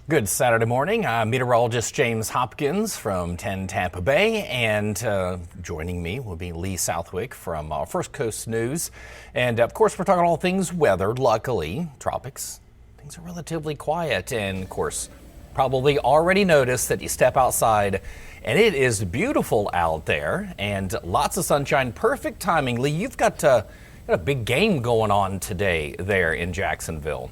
Good Saturday morning. I'm meteorologist James Hopkins from 10 Tampa Bay, and joining me will be Lee Southwick from First Coast News. And of course, we're talking all things weather. Luckily, tropics, things are relatively quiet. And of course, probably already noticed that you step outside and it is beautiful out there and lots of sunshine. Perfect timing. Lee, you've got a big game going on today there in Jacksonville.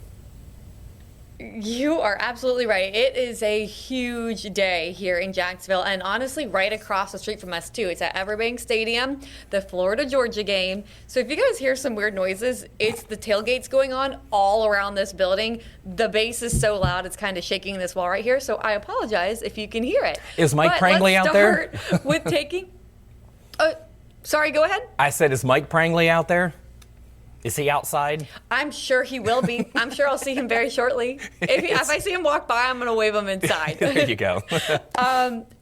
You are absolutely right. It is a huge day here in Jacksonville, and honestly, right across the street from us, too. It's at Everbank Stadium, the Florida-Georgia game. So if you guys hear some weird noises, it's the tailgates going on all around this building. The bass is so loud, it's kind of shaking this wall right here, so I apologize if you can hear it. Is Mike Prangley out there? Let's start with taking... Sorry, go ahead. I said, is Mike Prangley out there? Is he outside? I'm sure he will be. I'm sure I'll see him very shortly. If I see him walk by, I'm going to wave him inside. There you go.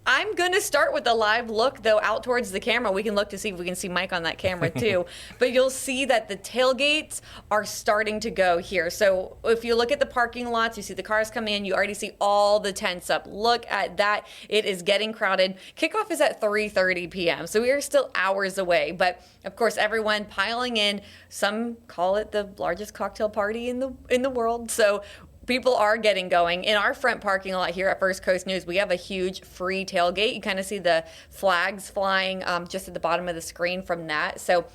I'm going to start with a live look, though, out towards the camera. We can look to see if we can see Mike on that camera, too. But you'll see that the tailgates are starting to go here. So if you look at the parking lots, you see the cars coming in. You already see all the tents up. Look at that. It is getting crowded. Kickoff is at 3:30 p.m., so we are still hours away. But, of course, everyone piling in. Some call it the largest cocktail party in the world. So people are getting going. In our front parking lot here at First Coast News, we have a huge free tailgate. You kind of see the flags flying just at the bottom of the screen from that. So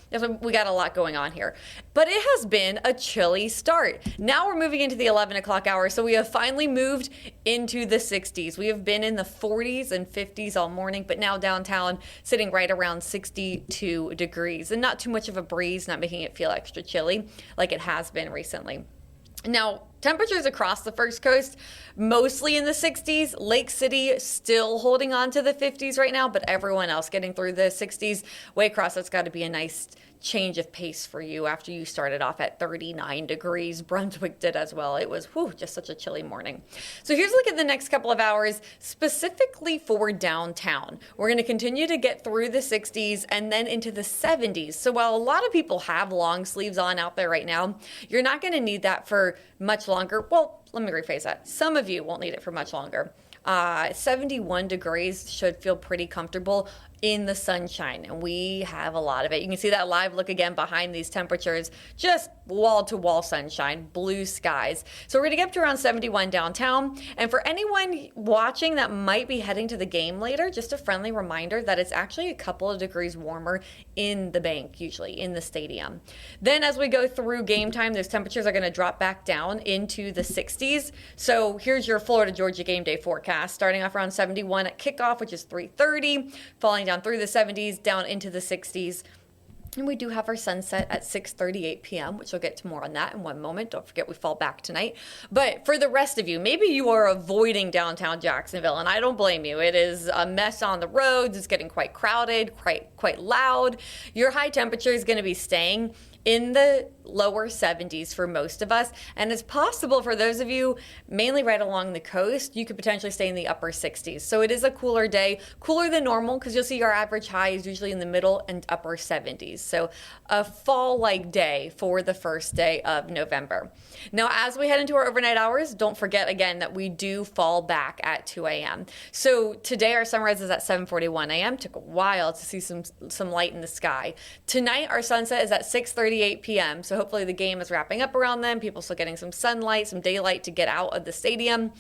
we got a lot going on here. But it has been a chilly start. Now we're moving into the 11 o'clock hour, so we have finally moved into the 60s. We have been in the 40s and 50s all morning, but now downtown sitting right around 62 degrees. And not too much of a breeze, not making it feel extra chilly like it has been recently. Now, temperatures across the First Coast, mostly in the 60s. Lake City still holding on to the 50s right now, but everyone else getting through the 60s. Way across, that's got to be a nice change of pace for you after you started off at 39 degrees. Brunswick did as well. It was just such a chilly morning. So here's a look at the next couple of hours, specifically for downtown. We're going to continue to get through the 60s and then into the 70s. So while a lot of people have long sleeves on out there right now, you're not going to need that for much longer. Well, let me rephrase that. Some of you won't need it for much longer. 71 degrees should feel pretty comfortable in the sunshine, and we have a lot of it. You can see that live look again behind these temperatures, just wall-to-wall sunshine, blue skies. So we're going to get up to around 71 downtown, and for anyone watching that might be heading to the game later, just a friendly reminder that it's actually a couple of degrees warmer in the bank, usually in the stadium. Then as we go through game time, those temperatures are going to drop back down into the 60s. So here's your Florida-Georgia game day forecast, starting off around 71 at kickoff, which is 3:30, falling down through the 70s, down into the 60s. And we do have our sunset at 6:38 p.m., which we'll get to more on that in one moment. Don't forget we fall back tonight. But for the rest of you, maybe you are avoiding downtown Jacksonville, and I don't blame you. It is a mess on the roads. It's getting quite crowded, quite loud. Your high temperature is going to be staying in the lower 70s for most of us, and it's possible for those of you mainly right along the coast, you could potentially stay in the upper 60s. So it is a cooler day, cooler than normal, because you'll see our average high is usually in the middle and upper 70s. So a fall-like day for the first day of November. Now, as we head into our overnight hours, don't forget again that we do fall back at 2 a.m. So today our sunrise is at 7:41 a.m. Took a while to see some light in the sky. Tonight our sunset is at 6:38 p.m. So hopefully the game is wrapping up around then. People still getting some sunlight, some daylight to get out of the stadium.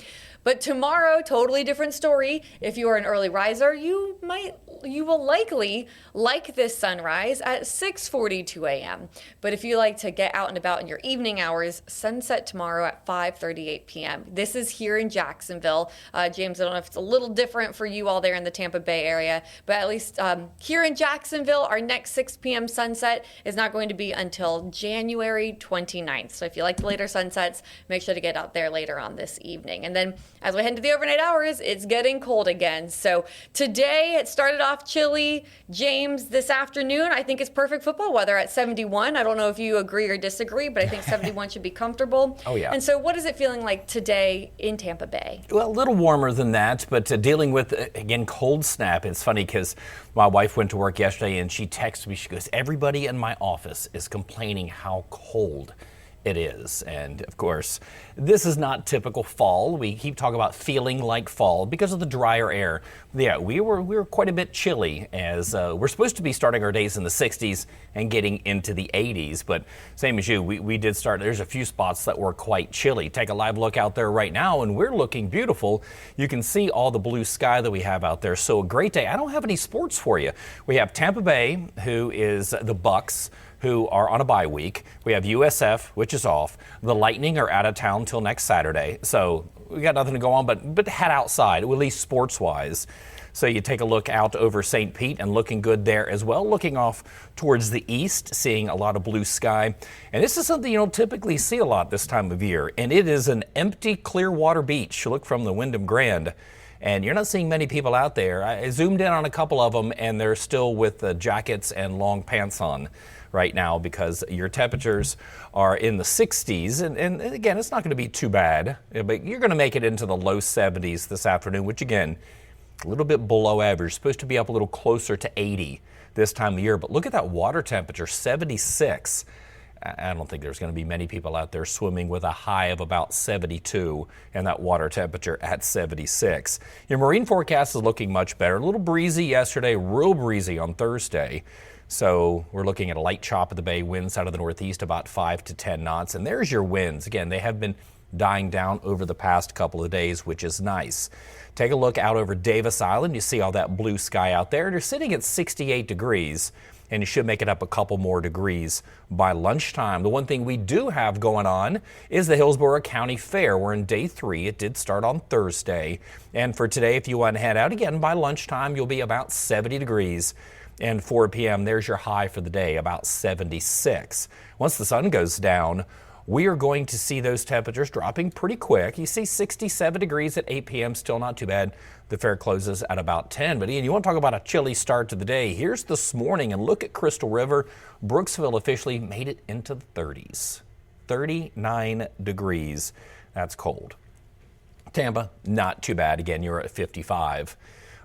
But tomorrow, totally different story. If you are an early riser, you will likely like this sunrise at 6:42 a.m. But if you like to get out and about in your evening hours, sunset tomorrow at 5:38 p.m. This is here in Jacksonville. James, I don't know if it's a little different for you all there in the Tampa Bay area, but at least here in Jacksonville, our next 6 p.m. sunset is not going to be until January 29th. So if you like the later sunsets, make sure to get out there later on this evening. And then as we head into the overnight hours, it's getting cold again. So today it started off chilly. James, this afternoon, I think it's perfect football weather at 71. I don't know if you agree or disagree, but I think 71 should be comfortable. Oh, yeah. And so what is it feeling like today in Tampa Bay? Well, a little warmer than that, but dealing with, again, cold snap. It's funny because my wife went to work yesterday and she texted me. She goes, everybody in my office is complaining how cold It is. And of course, this is not typical fall. We keep talking about feeling like fall because of the drier air. Yeah, we were quite a bit chilly as we're supposed to be starting our days in the 60s and getting into the 80s. But same as you, we did start. There's a few spots that were quite chilly. Take a live look out there right now, and we're looking beautiful. You can see all the blue sky that we have out there. So a great day. I don't have any sports for you. We have Tampa Bay, who is the Bucks, who are on a bye week. We have USF, which is off. The Lightning are out of town till next Saturday. So we got nothing to go on but head outside, at least sports-wise. So you take a look out over St. Pete and looking good there as well. Looking off towards the east, seeing a lot of blue sky. And this is something you don't typically see a lot this time of year. And it is an empty Clearwater beach. You look from the Wyndham Grand, and you're not seeing many people out there. I zoomed in on a couple of them, and they're still with jackets and long pants on right now because your temperatures are in the 60s. And again, it's not going to be too bad, but you're going to make it into the low 70s this afternoon, which again, a little bit below average. Supposed to be up a little closer to 80 this time of year. But look at that water temperature, 76. I don't think there's going to be many people out there swimming with a high of about 72 and that water temperature at 76. Your marine forecast is looking much better. A little breezy yesterday, real breezy on Thursday. So we're looking at a light chop of the bay, winds out of the northeast about 5 to 10 knots. And there's your winds. Again, they have been dying down over the past couple of days, which is nice. Take a look out over Davis Island. You see all that blue sky out there. You're sitting at 68 degrees, and you should make it up a couple more degrees by lunchtime. The one thing we do have going on is the Hillsborough County Fair. We're in day 3. It did start on Thursday. And for today, if you want to head out again by lunchtime, you'll be about 70 degrees. And 4 p.m., there's your high for the day, about 76. Once the sun goes down, we are going to see those temperatures dropping pretty quick. You see 67 degrees at 8 p.m., still not too bad. The fair closes at about 10. But Ian, you want to talk about a chilly start to the day. Here's this morning, and look at Crystal River. Brooksville officially made it into the 30s. 39 degrees. That's cold. Tampa, not too bad. Again, you're at 55.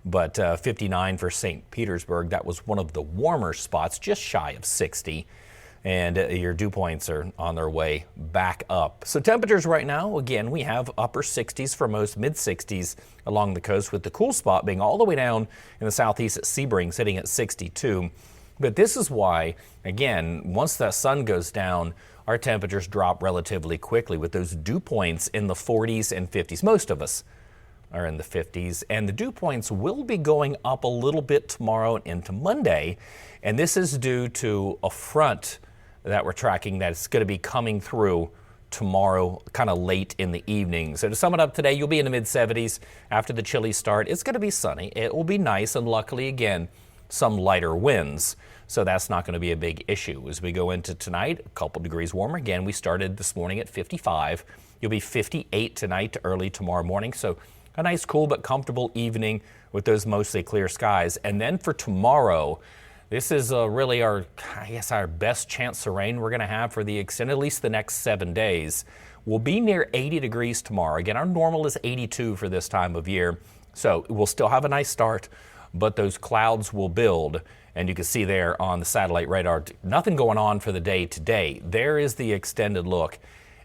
But 59 for St. Petersburg. That was one of the warmer spots, just shy of 60. And your dew points are on their way back up. So temperatures right now, again, we have upper 60s for most, mid 60s along the coast, with the cool spot being all the way down in the southeast at Sebring, sitting at 62. But this is why, again, once that sun goes down, our temperatures drop relatively quickly with those dew points in the 40s and 50s. Most of us are in the 50s, and the dew points will be going up a little bit tomorrow and into Monday. And this is due to a front that we're tracking that's going to be coming through tomorrow, kind of late in the evening. So to sum it up today, you'll be in the mid 70s after the chilly start. It's going to be sunny. It will be nice, and luckily, again, some lighter winds. So that's not going to be a big issue. As we go into tonight, a couple degrees warmer. Again, we started this morning at 55. You'll be 58 tonight to early tomorrow morning. So a nice, cool, but comfortable evening with those mostly clear skies. And then for tomorrow, this is really our best chance of rain we're going to have for the extent, at least the next 7 days. We'll be near 80 degrees tomorrow. Again, our normal is 82 for this time of year. So we'll still have a nice start, but those clouds will build. And you can see there on the satellite radar, nothing going on for the day today. There is the extended look,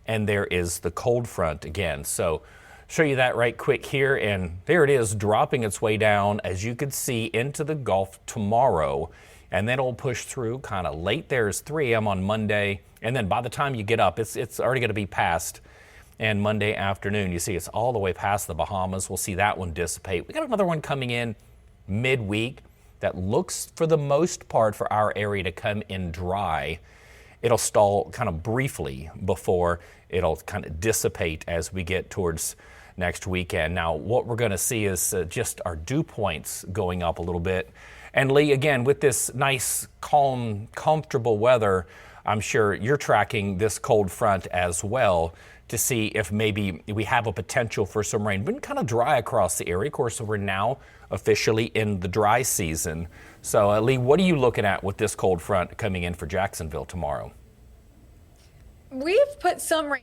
and there is the cold front again. So show you that right quick here, and there it is dropping its way down, as you can see, into the Gulf tomorrow. And then it'll push through kind of late. There's 3 a.m. on Monday, and then by the time you get up, it's already going to be past. And Monday afternoon, you see it's all the way past the Bahamas. We'll see that one dissipate. We got another one coming in midweek that looks, for the most part, for our area to come in dry. It'll stall kind of briefly before it'll kind of dissipate as we get towards next weekend. Now, what we're going to see is just our dew points going up a little bit. And Lee, again, with this nice, calm, comfortable weather, I'm sure you're tracking this cold front as well to see if maybe we have a potential for some rain. Been kind of dry across the area. Of course, we're now officially in the dry season. So, Lee, what are you looking at with this cold front coming in for Jacksonville tomorrow? We've put some rain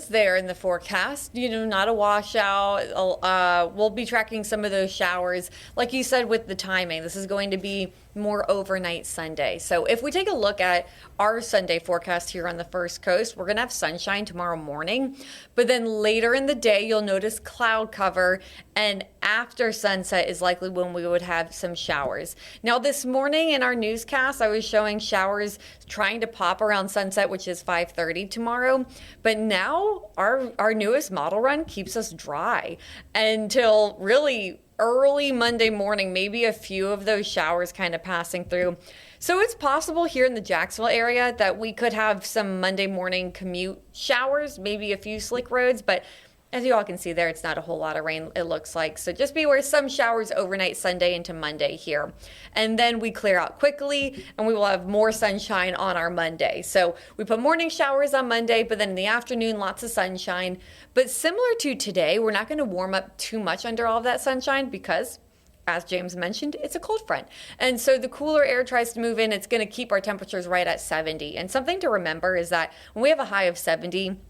there in the forecast, not a washout. We'll be tracking some of those showers. Like you said, with the timing, this is going to be more overnight Sunday. So if we take a look at our Sunday forecast here on the First Coast, we're going to have sunshine tomorrow morning, but then later in the day, you'll notice cloud cover, and after sunset is likely when we would have some showers. Now, this morning in our newscast, I was showing showers trying to pop around sunset, which is 5:30 tomorrow. But now our newest model run keeps us dry until really early Monday morning, maybe a few of those showers kind of passing through. So it's possible here in the Jacksonville area that we could have some Monday morning commute showers, maybe a few slick roads, but as you all can see there, it's not a whole lot of rain, it looks like. So just be aware, some showers overnight Sunday into Monday here. And then we clear out quickly and we will have more sunshine on our Monday. So we put morning showers on Monday, but then in the afternoon, lots of sunshine. But similar to today, we're not going to warm up too much under all of that sunshine because, as James mentioned, it's a cold front. And so the cooler air tries to move in. It's going to keep our temperatures right at 70. And something to remember is that when we have a high of 70,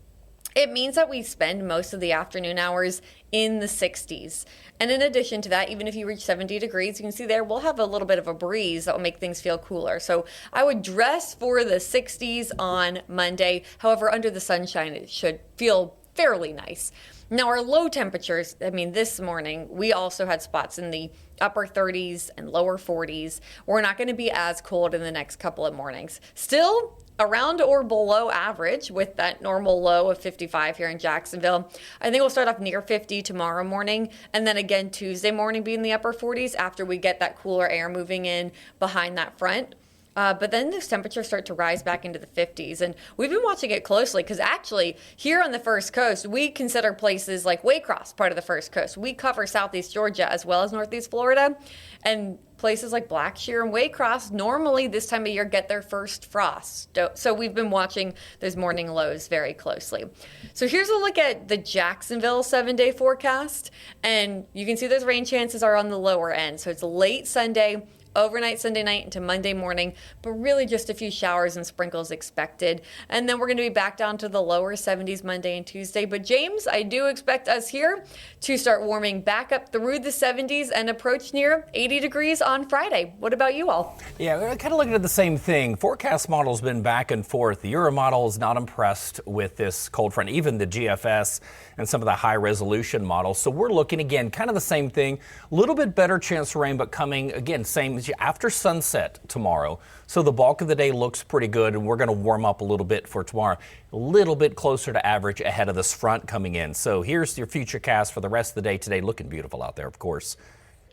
it means that we spend most of the afternoon hours in the 60s. And in addition to that, even if you reach 70 degrees, you can see there we'll have a little bit of a breeze that will make things feel cooler. So I would dress for the 60s on Monday. However, under the sunshine, it should feel fairly nice. Now, our low temperatures, this morning, we also had spots in the upper 30s and lower 40s. We're not going to be as cold in the next couple of mornings. Still around or below average with that normal low of 55 here in Jacksonville. I think we'll start off near 50 tomorrow morning, and then again Tuesday morning be in the upper 40s after we get that cooler air moving in behind that front. But then those temperatures start to rise back into the 50s. And we've been watching it closely because actually here on the First Coast, we consider places like Waycross part of the First Coast. We cover Southeast Georgia as well as Northeast Florida. And places like Blackshear and Waycross normally this time of year get their first frost. So we've been watching those morning lows very closely. So here's a look at the Jacksonville 7-day forecast. And you can see those rain chances are on the lower end. So it's late Sunday, overnight Sunday night into Monday morning, but really just a few showers and sprinkles expected. And then we're going to be back down to the lower 70s Monday and Tuesday. But James, I do expect us here to start warming back up through the 70s and approach near 80 degrees on Friday. What about you all? Yeah, we're kind of looking at the same thing. Forecast model's been back and forth. The Euro model is not impressed with this cold front, even the GFS and some of the high resolution models. So we're looking again, kind of the same thing. A little bit better chance for rain, but coming again, same after sunset tomorrow. So the bulk of the day looks pretty good, and we're going to warm up a little bit for tomorrow. A little bit closer to average ahead of this front coming in. So here's your future cast for the rest of the day today. Looking beautiful out there, of course.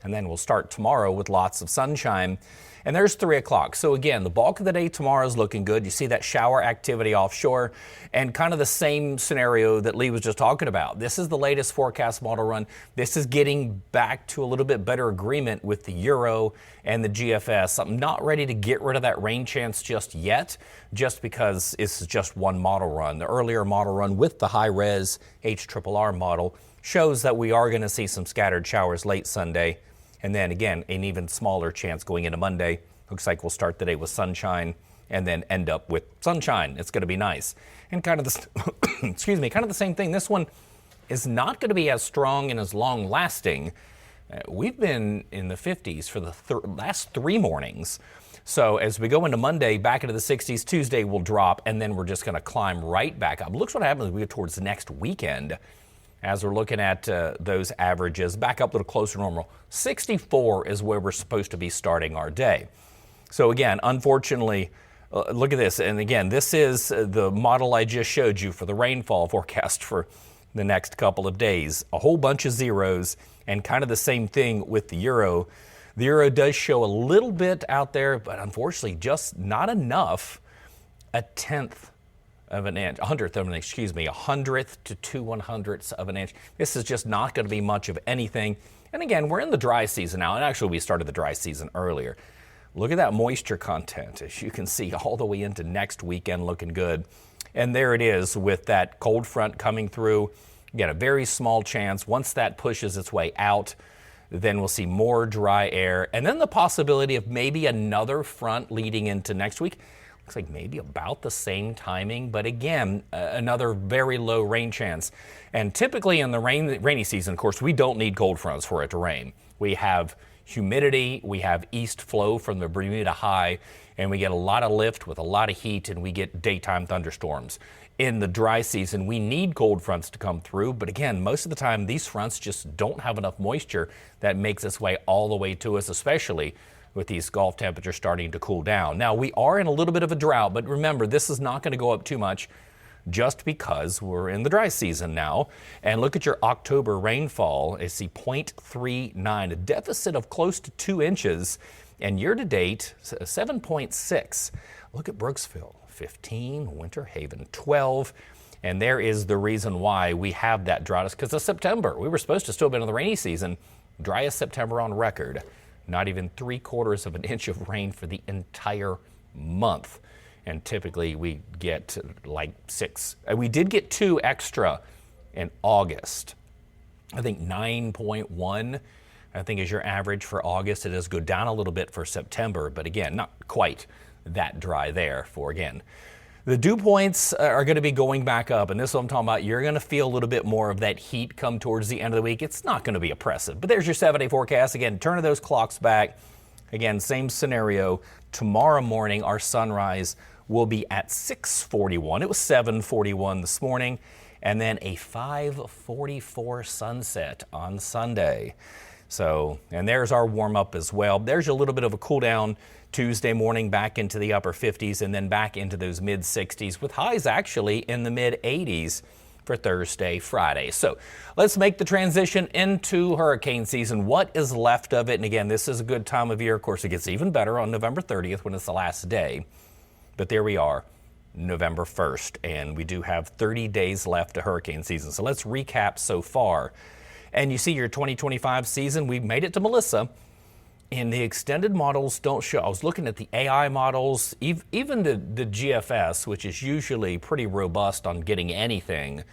And then we'll start tomorrow with lots of sunshine. And there's 3 o'clock. So again, the bulk of the day tomorrow is looking good. You see that shower activity offshore and kind of the same scenario that Lee was just talking about. This is the latest forecast model run. This is getting back to a little bit better agreement with the Euro and the GFS. I'm not ready to get rid of that rain chance just yet, just because it's just one model run. The earlier model run with the high-res HRRR model shows that we are going to see some scattered showers late Sunday. And then again, an even smaller chance going into Monday. Looks like we'll start the day with sunshine and then end up with sunshine. It's going to be nice. And kind of the, kind of the same thing. This one is not going to be as strong and as long lasting. We've been in the 50s for the last 3 mornings. So as we go into Monday, back into the 60s, Tuesday will drop, and then we're just going to climb right back up. Looks what happens as we get towards the next weekend. As we're looking at those averages, back up a little closer to normal. 64 is where we're supposed to be starting our day. So again, unfortunately, look at this. And again, this is the model I just showed you for the rainfall forecast for the next couple of days. A whole bunch of zeros, and kind of the same thing with the Euro. The Euro does show a little bit out there, but unfortunately just not enough. A hundredth of an inch, 100th to 2/100ths of an inch. This is just not going to be much of anything. And again, we're in the dry season now, and actually we started the dry season earlier. Look at that moisture content, as you can see, all the way into next weekend looking good. And there it is with that cold front coming through. You get a very small chance. Once that pushes its way out, then we'll see more dry air. And then the possibility of maybe another front leading into next week. Looks like maybe about the same timing, but again, another very low rain chance. And typically in the rainy season, of course, we don't need cold fronts for it to rain. We have humidity, we have east flow from the Bermuda High, and we get a lot of lift with a lot of heat, and we get daytime thunderstorms. In the dry season, we need cold fronts to come through, but again, most of the time, these fronts just don't have enough moisture that makes its way all the way to us, especially with these Gulf temperatures starting to cool down. Now, we are in a little bit of a drought, but remember, this is not going to go up too much just because we're in the dry season now. And look at your October rainfall. I see 0.39, a deficit of close to 2 inches, and year-to-date, 7.6. Look at Brooksville, 15, Winter Haven, 12. And there is the reason why we have that drought, is because of September. We were supposed to still be in the rainy season. Driest September on record. Not even 3/4 of an inch of rain for the entire month. And typically we get like 6. We did get 2 extra in August. I think 9.1, I think, is your average for August. It does go down a little bit for September, but again, not quite that dry there for, again. The dew points are going to be going back up, and this is what I'm talking about. You're going to feel a little bit more of that heat come towards the end of the week. It's not going to be oppressive, but there's your 7-day forecast. Again, turning those clocks back. Again, same scenario. Tomorrow morning, our sunrise will be at 6:41. It was 7:41 this morning, and then a 5:44 sunset on Sunday. So, and there's our warm up as well. There's a little bit of a cool down Tuesday morning, back into the upper 50s and then back into those mid 60s with highs actually in the mid 80s for Thursday, Friday. So let's make the transition into hurricane season. What is left of it? And again, this is a good time of year. Of course, it gets even better on November 30th when it's the last day. But there we are, November 1st, and we do have 30 days left to hurricane season. So let's recap so far. And you see your 2025 season, we've made it to Melissa. And the extended models don't show. I was looking at the AI models, even the GFS, which is usually pretty robust on getting anything,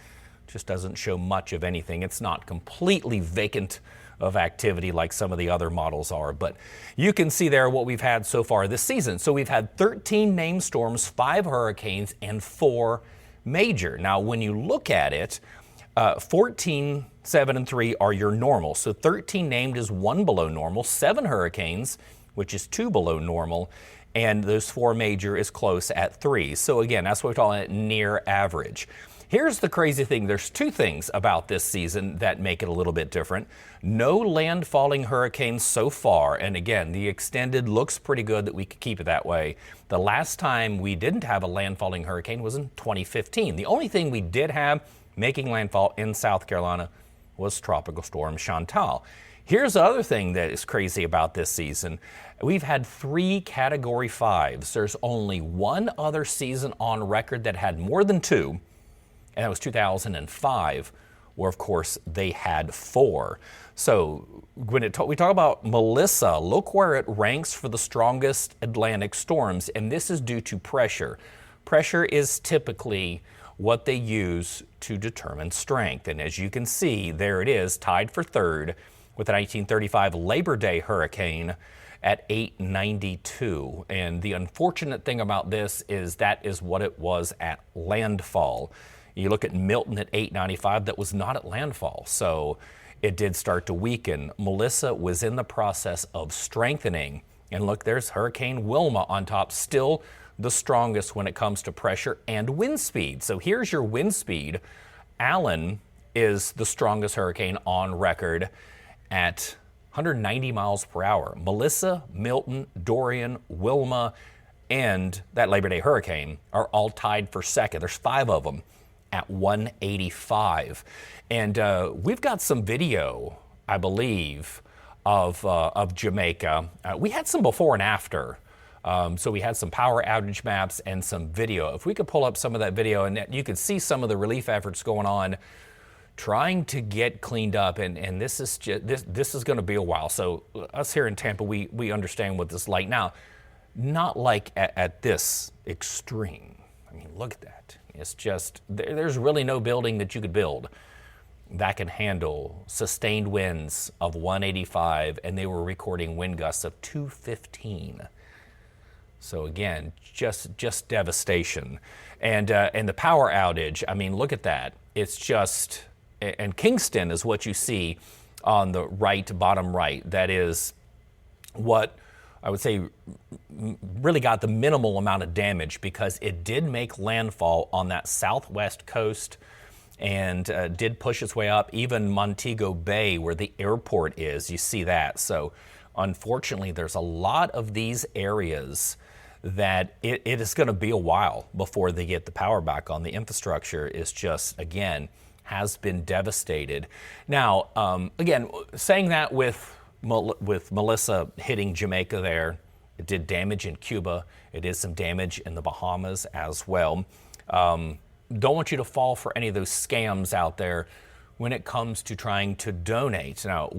just doesn't show much of anything. It's not completely vacant of activity like some of the other models are. But you can see there what we've had so far this season. So we've had 13 named storms, 5 hurricanes, and 4 major. Now, when you look at it, 14, 7, and 3 are your normal. So 13 named is 1 below normal, 7 hurricanes, which is 2 below normal, and those 4 major is close at 3. So again, that's what we're calling it near average. Here's the crazy thing. There's 2 things about this season that make it a little bit different. No landfalling hurricanes so far, and again, the extended looks pretty good that we could keep it that way. The last time we didn't have a landfalling hurricane was in 2015. The only thing we did have making landfall in South Carolina was Tropical Storm Chantal. Here's the other thing that is crazy about this season. We've had 3 Category 5s. There's only one other season on record that had more than 2, and that was 2005, where, of course, they had 4. So when we talk about Melissa, look where it ranks for the strongest Atlantic storms, and this is due to pressure. Pressure is typically what they use to determine strength. And as you can see, there it is, tied for 3rd with the 1935 Labor Day hurricane at 892. And the unfortunate thing about this is that is what it was at landfall. You look at Milton at 895, that was not at landfall. So it did start to weaken. Melissa was in the process of strengthening. And look, there's Hurricane Wilma on top, still the strongest when it comes to pressure and wind speed. So here's your wind speed. Allen is the strongest hurricane on record at 190 miles per hour. Melissa, Milton, Dorian, Wilma, and that Labor Day hurricane are all tied for second. There's 5 of them at 185. And we've got some video, I believe, of Jamaica. We had some before and after. So we had some power outage maps and some video. If we could pull up some of that video, and you could see some of the relief efforts going on, trying to get cleaned up. And this is this is going to be a while. So us here in Tampa, we understand what this is like. Now, not like at this extreme. I mean, look at that. It's just, there's really no building that you could build that can handle sustained winds of 185, and they were recording wind gusts of 215. So again, just devastation. And the power outage, I mean, look at that. It's just, and Kingston is what you see on the right, bottom right. That is what I would say really got the minimal amount of damage, because it did make landfall on that southwest coast and did push its way up. Even Montego Bay, where the airport is, you see that. So unfortunately, there's a lot of these areas that it is going to be a while before they get the power back on. The infrastructure is just, again, has been devastated. Now, again, saying that with Melissa hitting Jamaica there, it did damage in Cuba. It did some damage in the Bahamas as well. Don't want you to fall for any of those scams out there when it comes to trying to donate. Now,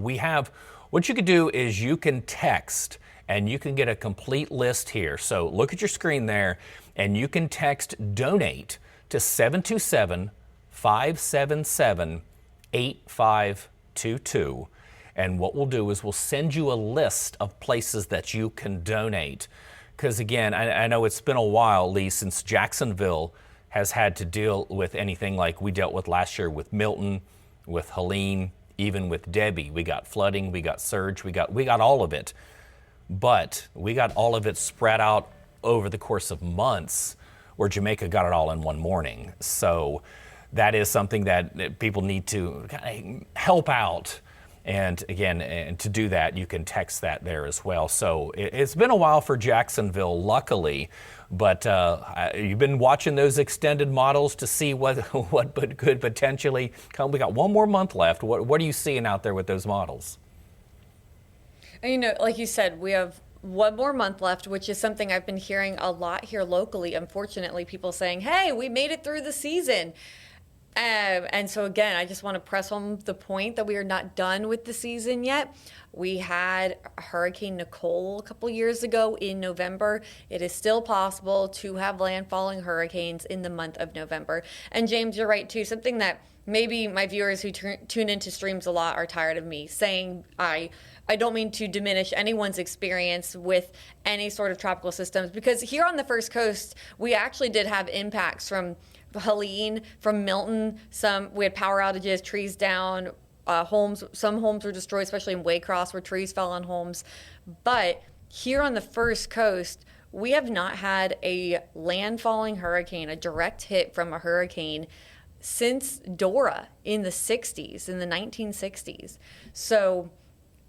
what you could do is you can text and you can get a complete list here. So look at your screen there, and you can text donate to 727-577-8522. And what we'll do is we'll send you a list of places that you can donate. Because again, I know it's been a while, Lee, since Jacksonville has had to deal with anything like we dealt with last year with Milton, with Helene, even with Debbie. We got flooding, we got surge, we got all of it. But we got all of it spread out over the course of months, where Jamaica got it all in one morning. So that is something that people need to kind of help out. And again, and to do that, you can text that there as well. So it's been a while for Jacksonville, luckily, but you've been watching those extended models to see what could potentially come. We got one more month left. What are you seeing out there with those models? And, like you said, we have one more month left, which is something I've been hearing a lot here locally. Unfortunately, people saying, hey, we made it through the season. And so, again, I just want to press home the point that we are not done with the season yet. We had Hurricane Nicole a couple years ago in November. It is still possible to have landfalling hurricanes in the month of November. And James, you're right, too. Something that maybe my viewers who tune into streams a lot are tired of me saying. I don't mean to diminish anyone's experience with any sort of tropical systems, because here on the First Coast, we actually did have impacts from Helene, from Milton. We had power outages, trees down, some homes were destroyed, especially in Waycross, where trees fell on homes. But here on the First Coast, we have not had a landfalling hurricane, a direct hit from a hurricane, since Dora in the 1960s. So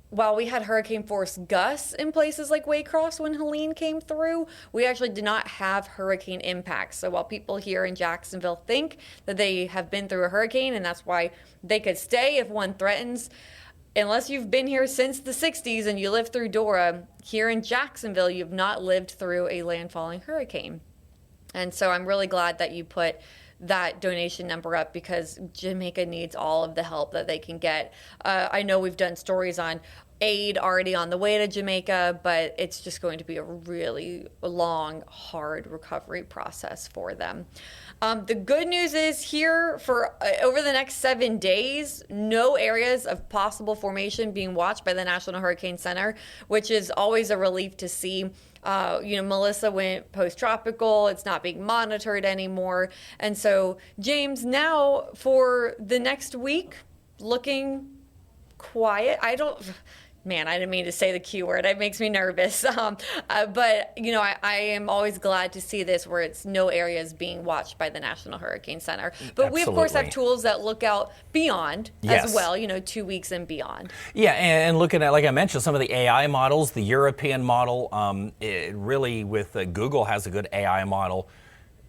while we had hurricane force gusts in places like Waycross when Helene came through, we actually did not have hurricane impacts. So while people here in Jacksonville think that they have been through a hurricane and that's why they could stay if one threatens, unless you've been here since the 60s and you lived through Dora, here in Jacksonville, you've not lived through a landfalling hurricane. And so I'm really glad that you put that donation number up, because Jamaica needs all of the help that they can get. I know we've done stories on aid already on the way to Jamaica, but it's just going to be a really long, hard recovery process for them. The good news is here for over the next 7 days, no areas of possible formation being watched by the National Hurricane Center, which is always a relief to see. Melissa went post-tropical. It's not being monitored anymore. And so, James, now for the next week, looking quiet. I didn't mean to say the Q word. It makes me nervous. But, I am always glad to see this where it's no areas being watched by the National Hurricane Center. But Absolutely. We, of course, have tools that look out beyond as well, 2 weeks and beyond. Yeah, and looking at, like I mentioned, some of the AI models, the European model, it really, with Google has a good AI model.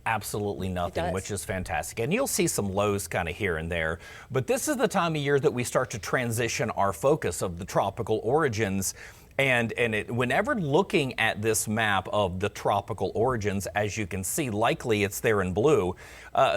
Absolutely nothing, which is fantastic. And you'll see some lows kind of here and there. But this is the time of year that we start to transition our focus of the tropical origins. And whenever looking at this map of the tropical origins, as you can see, likely it's there in blue,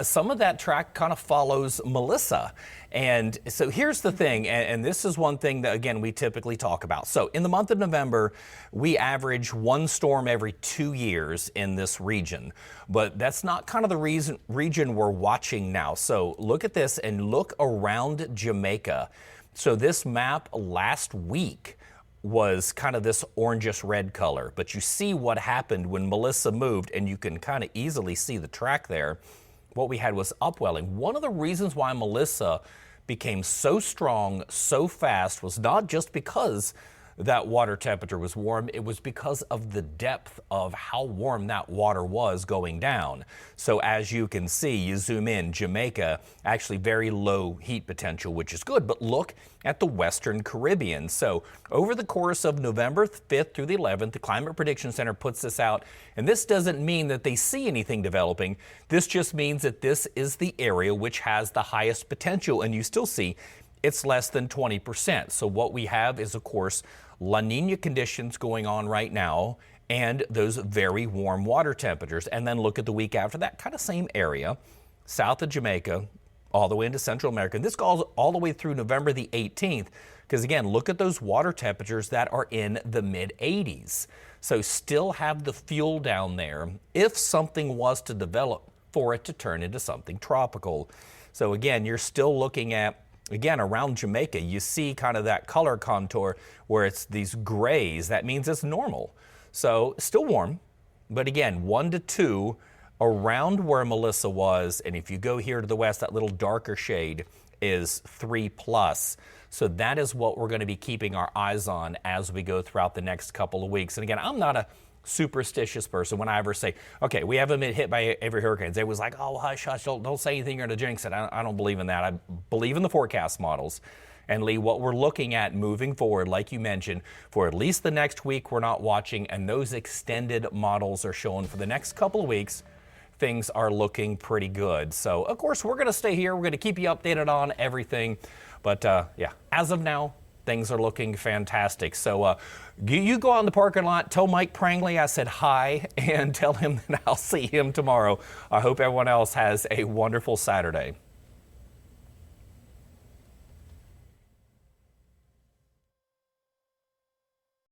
some of that track kind of follows Melissa. And so here's the thing, and this is one thing that, again, we typically talk about. So in the month of November, we average one storm every 2 years in this region. But that's not kind of the region we're watching now. So look at this and look around Jamaica. So this map last week was kind of this orangish red color, but you see what happened when Melissa moved, and you can kind of easily see the track there. What we had was upwelling. One of the reasons why Melissa became so strong so fast was not just because that water temperature was warm, it was because of the depth of how warm that water was going down. So as you can see, you zoom in, Jamaica, actually very low heat potential, which is good. But look at the Western Caribbean. So over the course of November 5th through the 11th, the Climate Prediction Center puts this out. And this doesn't mean that they see anything developing. This just means that this is the area which has the highest potential. And you still see it's less than 20%. So what we have is, of course, La Nina conditions going on right now and those very warm water temperatures. And then look at the week after that, kind of same area, south of Jamaica, all the way into Central America. And this goes all the way through November the 18th, because again, look at those water temperatures that are in the mid 80s. So still have the fuel down there if something was to develop for it to turn into something tropical. So again, you're still looking at, again, around Jamaica, you see kind of that color contour where it's these grays. That means it's normal. So still warm, but again, 1 to 2 around where Melissa was. And if you go here to the west, that little darker shade is 3+. So that is what we're going to be keeping our eyes on as we go throughout the next couple of weeks. And again, I'm not a superstitious person. When I ever say, okay, we haven't been hit by every hurricane, they was like, oh, hush, hush, don't say anything, you're going to jinx it. I don't believe in that. I believe in the forecast models. And Lee, what we're looking at moving forward, like you mentioned, for at least the next week, we're not watching, and those extended models are showing for the next couple of weeks, things are looking pretty good. So, of course, we're going to stay here. We're going to keep you updated on everything. But, yeah, as of now, things are looking fantastic. So you go out in the parking lot, tell Mike Prangley I said hi, and tell him that I'll see him tomorrow. I hope everyone else has a wonderful Saturday.